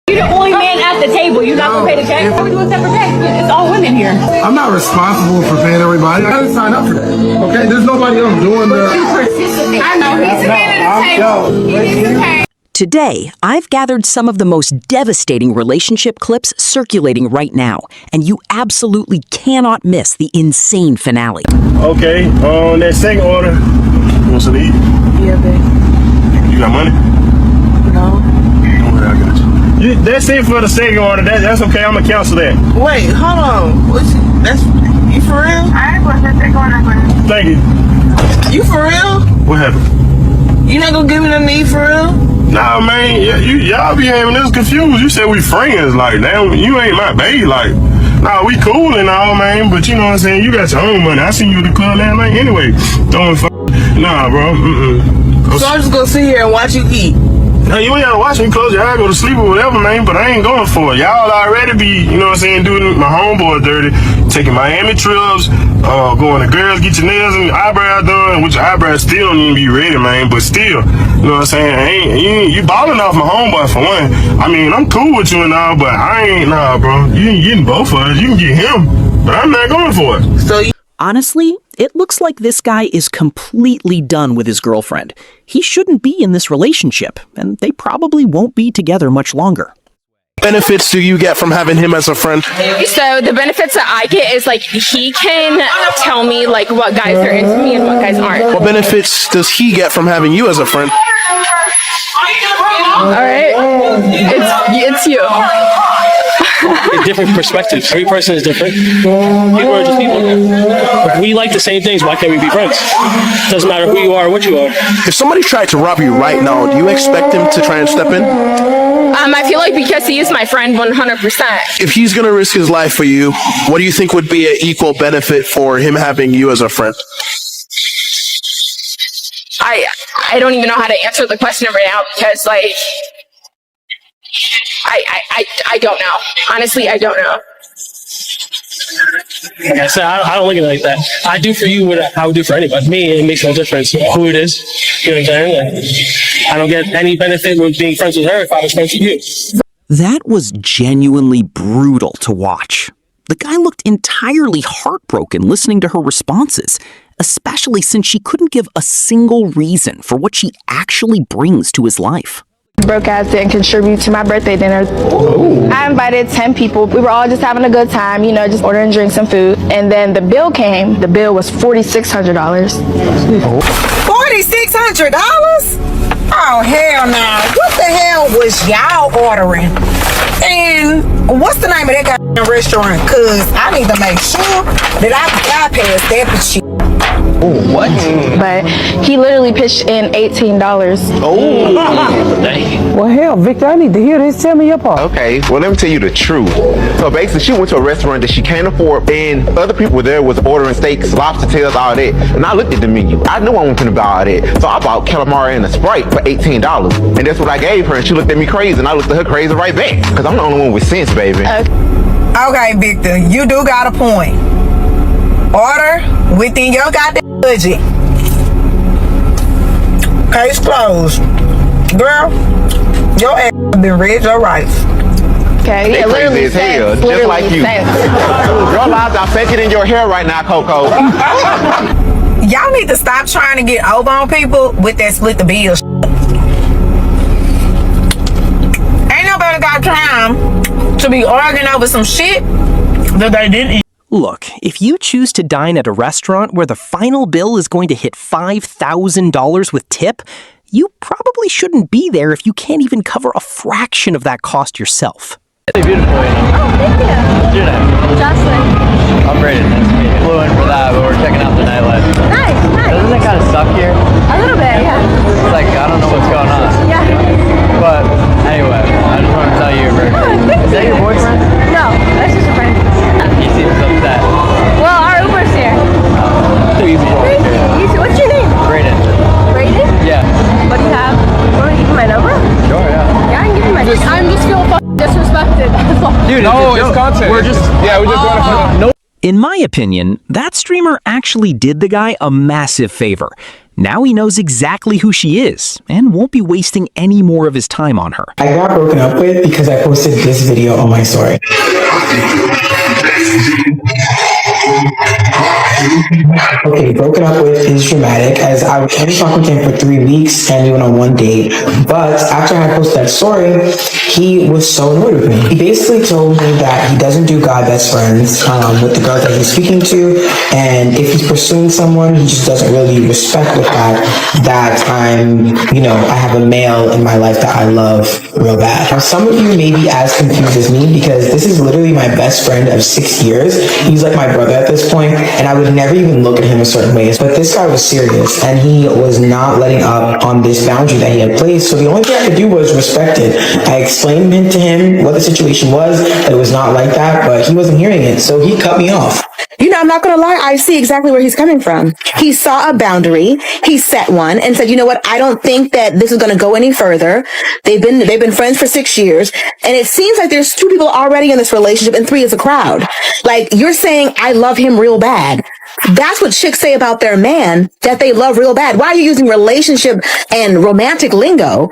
You're the only man at the table. You're not gonna pay the check. We're doing separate checks. It's all women here. I'm not responsible for paying everybody. I didn't sign up for that. Okay, there's nobody else doing that. You participate. I know he's the man at the table. He needs to pay. Today, I've gathered some of the most devastating relationship clips circulating right now, and you absolutely cannot miss the insane finale. Okay, on that second order, you want some to eat? Yeah, babe. You got money? No. Don't worry, I got you. That's it for the second order. That's okay. I'm gonna cancel that. Wait, hold on. That's you for real? I ain't going to take on that one. Thank you. You for real? What happened? You not gonna give me nothing to eat for real? Nah, man, y'all be having this confused. You said we friends, like, damn, you ain't my babe, like, nah, we cool and all, man, but you know what I'm saying, you got your own money. I seen you at the club last night anyway. Nah, bro, So I'm just gonna sit here and watch you eat. Now, you ain't gotta watch me close your eyes, go to sleep or whatever, man, but I ain't going for it. Y'all already be, you know what I'm saying, doing my homeboy dirty, taking Miami trips, going to girls, get your nails and eyebrows done, which your eyebrows still don't even be ready, man, but still, you know what I'm saying, you balling off my homeboy for one. I mean, I'm cool with you and all, but I ain't, nah, bro, you ain't getting both of us. You can get him, but I'm not going for it. So Honestly, it looks like this guy is completely done with his girlfriend. He shouldn't be in this relationship, and they probably won't be together much longer. Benefits do you get from having him as a friend? So the benefits that I get is like he can tell me like what guys are into me and what guys aren't. What benefits does he get from having you as a friend? All right, it's you. Different perspectives. Every person is different. People are just people. If we like the same things, why can't we be friends? Doesn't matter who you are or what you are. If somebody tried to rob you right now, do you expect him to try and step in? I feel like because he is my friend 100%. If he's going to risk his life for you, what do you think would be an equal benefit for him having you as a friend? I don't even know how to answer the question right now because like I don't know. Honestly, I don't know. Like I said, I don't look at it like that. I do for you what I would do for anybody. Me, it makes no difference who it is. You know what I'm saying? Like, I don't get any benefit with being friends with her if I was friends with you. That was genuinely brutal to watch. The guy looked entirely heartbroken listening to her responses, especially since she couldn't give a single reason for what she actually brings to his life. Broke ass didn't contribute to my birthday dinner. I invited 10 people. We were all just having a good time, you know, just ordering drinks and food. And then the bill came. The bill was $4,600. $4,600? Oh, hell no. What the hell was y'all ordering? And what's the name of that goddamn restaurant? Cause I need to make sure that I bypass that shit. Oh, what? But he literally pitched in $18. Oh. Well, hell, Victor, I need to hear this. Tell me your part. Okay, well, let me tell you the truth. So basically, she went to a restaurant that she can't afford, and other people were there was ordering steaks, lobster tails, all that. And I looked at the menu. I knew I wasn't gonna buy all that. So I bought calamari and a Sprite for $18. And that's what I gave her, and she looked at me crazy, and I looked at her crazy right back. Because I'm the only one with sense, baby. Okay, Victor, you do got a point. Order within your goddamn budget. Case closed. Girl, your ass been read your rights. Okay, yeah, literally as hell, just like you. Your lies are faker than your hair right now, Coco. Y'all need to stop trying to get over on people with that split the bill shit. Ain't nobody got time to be arguing over some shit that they didn't eat. Look, if you choose to dine at a restaurant where the final bill is going to hit $5,000 with tip, you probably shouldn't be there if you can't even cover a fraction of that cost yourself. Beautiful. Oh, thank you. What's your name? Jocelyn. I'm Brayden. Nice to meet you. Flew in for that, but we're checking out the nightlife. Nice. Doesn't it kind of suck here? A little bit, yeah. It's like, I don't know what's going on. Yeah. But anyway, I just want to tell you, Bert. Is that your boyfriend? No, that's just a friend. He seems upset. Well, our Uber's here. What's your name? Brayden. Brayden? Yeah. What do you have? You want to give me my number? Sure, yeah. Yeah, I can give you my number. I'm just feeling disrespected. Dude, No, it's content. We're just, Yeah, we just want to. In my opinion, that streamer actually did the guy a massive favor. Now he knows exactly who she is and won't be wasting any more of his time on her. I got broken up with because I posted this video on my story. Okay, broken up with is dramatic, as I was only talking to him for 3 weeks and we went on 1 date. But after I posted that story, he was so annoyed with me. He basically told me that he doesn't do guy best friends with the girl that he's speaking to, and if he's pursuing someone, he just doesn't really respect the fact that I have a male in my life that I love real bad. Now, some of you may be as confused as me because this is literally my best friend of 6 years. He's like my brother at this point, and I would never even look at him in certain ways. But this guy was serious, and he was not letting up on this boundary that he had placed. So the only thing I could do was respect it. I explained to him what the situation was, that it was not like that, but he wasn't hearing it, so he cut me off. You know, I'm not going to lie. I see exactly where he's coming from. He saw a boundary. He set one and said, you know what? I don't think that this is going to go any further. They've been friends for 6 years. And it seems like there's 2 people already in this relationship and 3 is a crowd. Like, you're saying, I love him real bad. That's what chicks say about their man, that they love real bad. Why are you using relationship and romantic lingo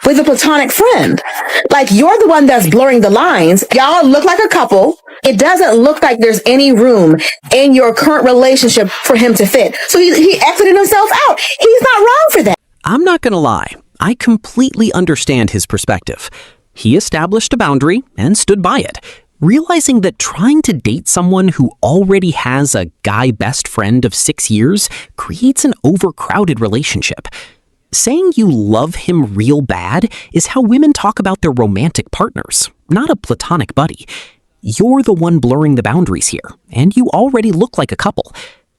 with a platonic friend? Like, you're the one that's blurring the lines. Y'all look like a couple. It doesn't look like there's any room in your current relationship for him to fit. So he exited himself out. He's not wrong for that. I'm not gonna lie, I completely understand his perspective. He established a boundary and stood by it, realizing that trying to date someone who already has a guy best friend of 6 years creates an overcrowded relationship. Saying you love him real bad is how women talk about their romantic partners, not a platonic buddy. You're the one blurring the boundaries here, and you already look like a couple.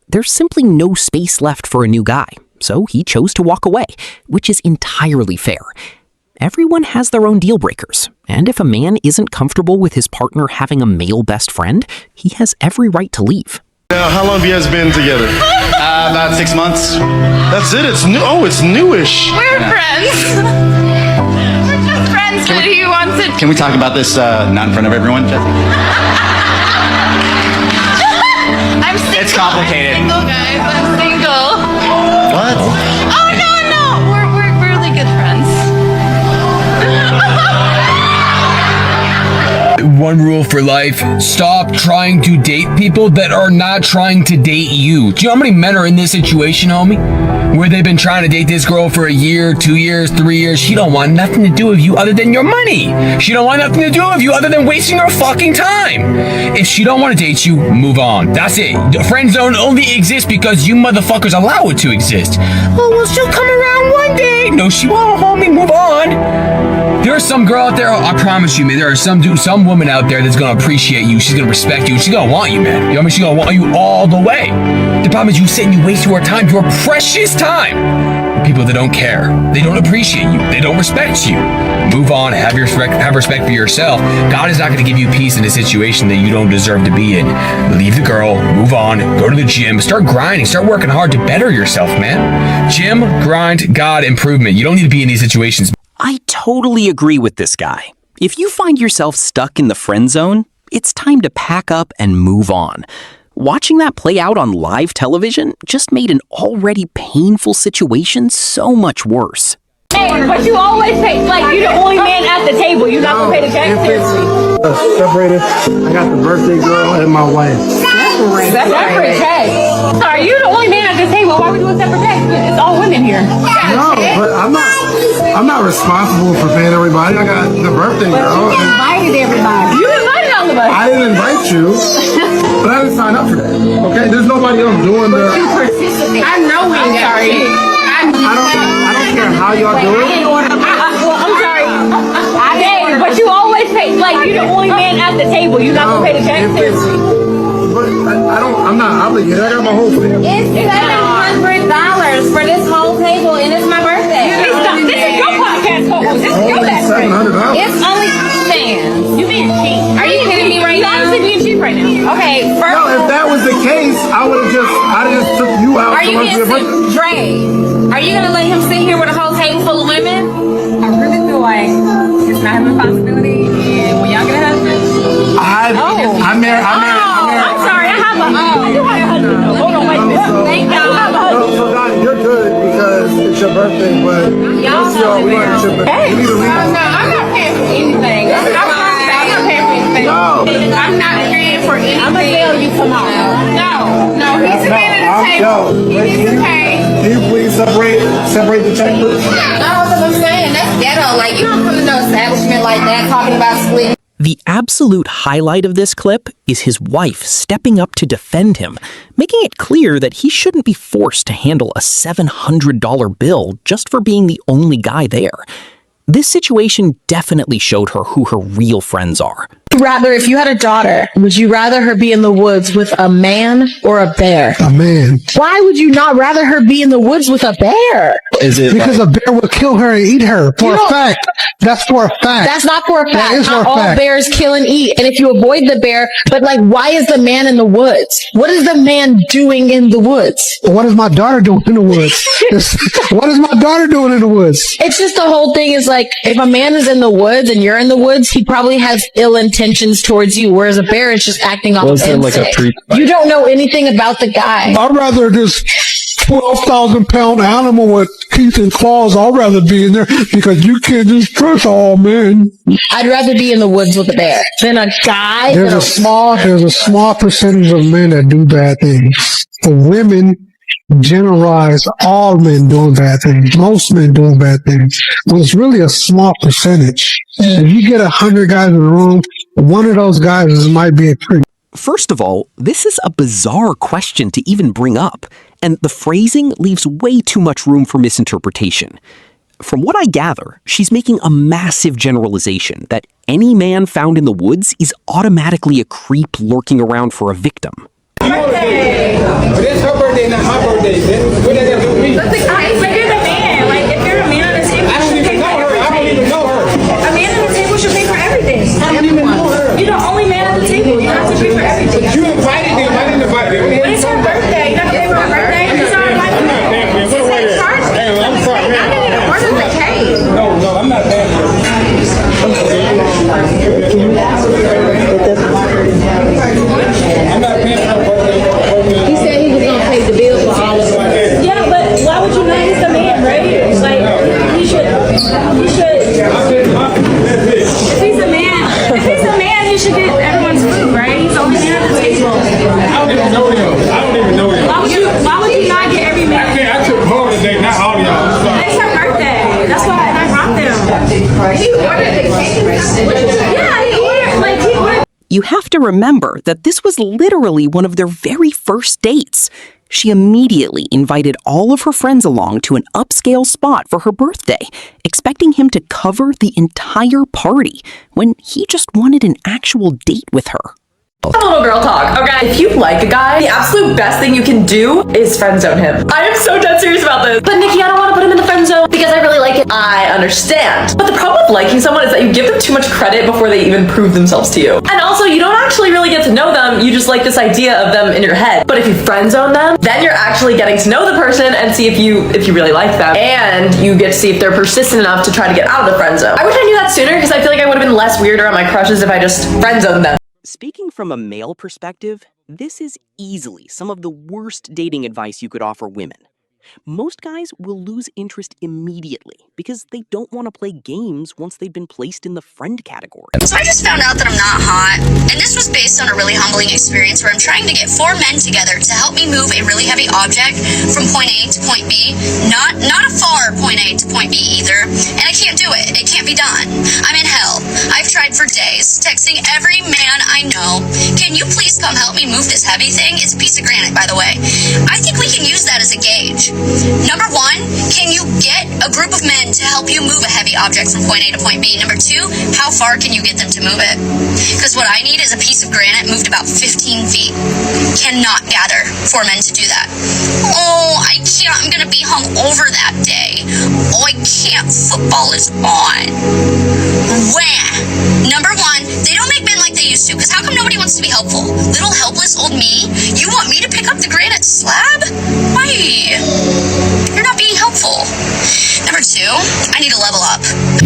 There's simply no space left for a new guy, so he chose to walk away, which is entirely fair. Everyone has their own deal breakers, and if a man isn't comfortable with his partner having a male best friend, he has every right to leave. Now, how long have you guys been together? About 6 months. That's it. It's new. Oh, it's newish. We're friends. We're just friends, but he wants it. Can we talk about this not in front of everyone, Jesse? I'm single. It's complicated. I'm single, guys. I'm single. What? Oh, no. We're really good friends. One rule for life: stop trying to date people that are not trying to date you. Do you know how many men are in this situation, homie? Where they've been trying to date this girl for 1 year, 2 years, 3 years. She don't want nothing to do with you other than your money. She don't want nothing to do with you other than wasting her fucking time. If she don't want to date you, move on. That's it. The friend zone only exists because you motherfuckers allow it to exist. Oh, well, she'll come around one day. No, she won't, homie. Move on. There's some girl out there, I promise you, man, there are some woman out there that's gonna appreciate you, she's gonna respect you, she's gonna want you, man. You know what I mean? She's gonna want you all the way. The problem is you sit and you waste your time, your precious time. People that don't care, they don't appreciate you, they don't respect you. Move on, have respect for yourself. God is not gonna give you peace in a situation that you don't deserve to be in. Leave the girl, move on, go to the gym, start grinding, start working hard to better yourself, man. Gym, grind, God, improvement. You don't need to be in these situations. I totally agree with this guy. If you find yourself stuck in the friend zone, it's time to pack up and move on. Watching that play out on live television just made an already painful situation so much worse. Hey, but you always say, like, you're the only man at the table. You're not gonna pay the check? Separated. I got the birthday girl and my wife. Separate check. Sorry, you're the only man at the table. Why would we do a separate check? It's all women here. No, but I'm not responsible for paying everybody. I got the birthday girl. But you invited everybody. You invited all of us. I didn't invite you, but I didn't sign up for that. Okay, there's nobody else doing the. You participate. I know we ain't got shit. I don't care how y'all do it. Well, I'm sorry. But you always pay, like, you're the only man at the table. You're not gonna pay the check? But I'm not obligated. I got my whole family. It's $700 for this whole table, and it's my birthday. This is your podcast, folks. This is your best friend. $700. It's only fans. You being cheap. Are you kidding me right now? You're honestly being cheap right now. Okay, first. No, if that was the case, I just took you out. Are you getting Dre? Are you gonna let him sit here with a whole table full of women? I really feel like it's not his responsibility, and when y'all get a husband, I'm married. I'm sorry, I do have a husband. Hold on, wait a minute. Thank God. So Donnie, you're good because birthday, but Y'all let's go. We want to chip in. Hey, We need to leave. no, I'm not paying for anything. I'm not paying for anything. No. I'm not paying for anything. I'm gonna tell you tomorrow. No, he's the man at the table. He needs to pay. Can you please separate the checkbooks? That's what I'm saying. That's ghetto. Like, you don't come to no establishment like that talking about splitting. The absolute highlight of this clip is his wife stepping up to defend him, making it clear that he shouldn't be forced to handle a $700 bill just for being the only guy there. This situation definitely showed her who her real friends are. Rather, if you had a daughter, would you rather her be in the woods with a man or a bear? A man. Why would you not rather her be in the woods with a bear? Is it Because a bear would kill her and eat her. For a fact. That's for a fact. That's not for a fact. That is for Not a all fact. bears kill and eat. And if you avoid the bear, but like, why is the man in the woods? What is the man doing in the woods? What is my daughter doing in the woods? What is my daughter doing in the woods? It's just the whole thing is like, if a man is in the woods and you're in the woods, he probably has ill intentions towards you, whereas a bear is just acting off of instinct. You don't know anything about the guy. I'd rather this 12,000-pound animal with teeth and claws. I'd rather be in there because you can't just trust all men. I'd rather be in the woods with a bear than a guy. There's a small percentage of men that do bad things. For women, generalize all men doing bad things. Most men doing bad things. But it's really a small percentage. If you get 100 guys in the room, one of those guys might be a pretty. First of all, this is a bizarre question to even bring up, and the phrasing leaves way too much room for misinterpretation. From what I gather, she's making a massive generalization that any man found in the woods is automatically a creep lurking around for a victim. Birthday. But it's her birthday, not my birthday. What does that do with me? But you're the man. Like, if you're a man on the table, I don't even know her. I don't even know her. a man on the table should pay for everything. I don't even know her. You're the only man at the table. You have to pay for everything. You invited them. I didn't invite them. When it's her birthday, you're not gonna pay for her birthday. It's not like I'm not paying for it. What way? Hey, I'm sorry, man. I didn't order the cake. No, I'm not paying for it. I'm not paying for her birthday. He said he was gonna pay the bill for all of it. Yeah, but why would you not? He's the man, right? Like, he should. If he's a man, he should get everyone's food, right? He's the only man at the table. I don't even know him. I don't even know him. Why would you not get every man? I took her today, not all of y'all. It's her birthday. That's why I brought them. He ordered the cake. Yeah, he ordered. You have to remember that this was literally one of their very first dates. She immediately invited all of her friends along to an upscale spot for her birthday, expecting him to cover the entire party when he just wanted an actual date with her. A little girl talk, okay? If you like a guy, the absolute best thing you can do is friend zone him. I am so dead serious about this. But Nikki, I don't want to put him in the friend zone because I really like it. I understand. But the problem with liking someone is that you give them too much credit before they even prove themselves to you. And also, you don't actually really get to know them. You just like this idea of them in your head. But if you friend zone them, then you're actually getting to know the person and see if you really like them. And you get to see if they're persistent enough to try to get out of the friend zone. I wish I knew that sooner because I feel like I would have been less weird around my crushes if I just friend zoned them. Speaking from a male perspective, this is easily some of the worst dating advice you could offer women. Most guys will lose interest immediately because they don't want to play games once they've been placed in the friend category. So I just found out that I'm not hot, and this was based on a really humbling experience where I'm trying to get 4 men together to help me move a really heavy object from point A to point B. Not a far point A to point B either, and I can't do it. It can't be done. I'm in hell. I've tried for days, texting every man I know. Can you please come help me move this heavy thing? It's a piece of granite, by the way. I think we can use that as a gauge. Number 1, can you get a group of men to help you move a heavy object from point A to point B? Number 2, how far can you get them to move it? Because what I need is a piece of granite moved about 15 feet. Cannot gather 4 men to do that. Oh, I can't. I'm going to be hung over that day. Oh, I can't. Football is on. Wah. Number 1, they don't make men like they used to, because how come nobody wants to be helpful? Little helpless old me? You want me to pick up the granite slab? Why? You're not being helpful. Number 2, I need to level up.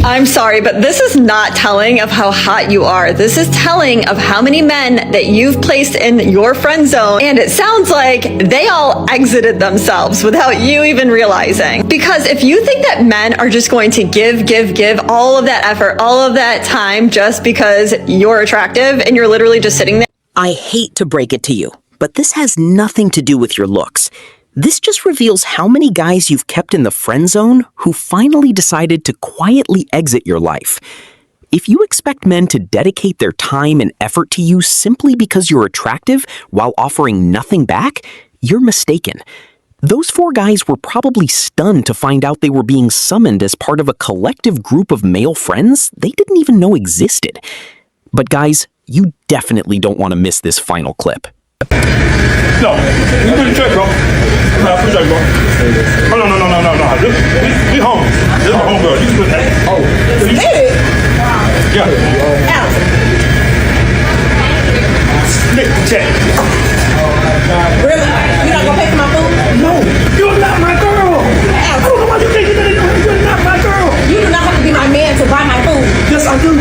I'm sorry, but this is not telling of how hot you are. This is telling of how many men that you've placed in your friend zone, and it sounds like they all exited themselves without you even realizing. Because if you think that men are just going to give all of that effort, all of that time just because you're attractive and you're literally just sitting there. I hate to break it to you, but this has nothing to do with your looks. This just reveals how many guys you've kept in the friend zone who finally decided to quietly exit your life. If you expect men to dedicate their time and effort to you simply because you're attractive while offering nothing back, you're mistaken. Those 4 guys were probably stunned to find out they were being summoned as part of a collective group of male friends they didn't even know existed. But guys, you definitely don't want to miss this final clip. No, you put the check, bro. No, put the check, bro. Oh, no. We home. This is my home girl. You can put that. Oh. Yeah. Out. Nick, check. Really? You not gonna pay for my food? No, you're not my girl. I don't know why you think you're not my girl. You do not have to be my man to buy my food. Yes, I do.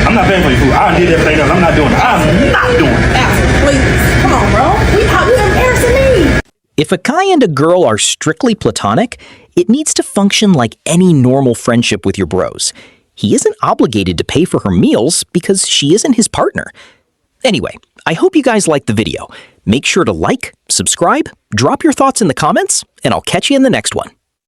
I'm not paying for your food. I did everything else. I'm not doing it. I'm not doing it. Please, come on, bro. You're embarrassing me. If a guy and a girl are strictly platonic, it needs to function like any normal friendship with your bros. He isn't obligated to pay for her meals because she isn't his partner. Anyway, I hope you guys liked the video. Make sure to like, subscribe, drop your thoughts in the comments, and I'll catch you in the next one.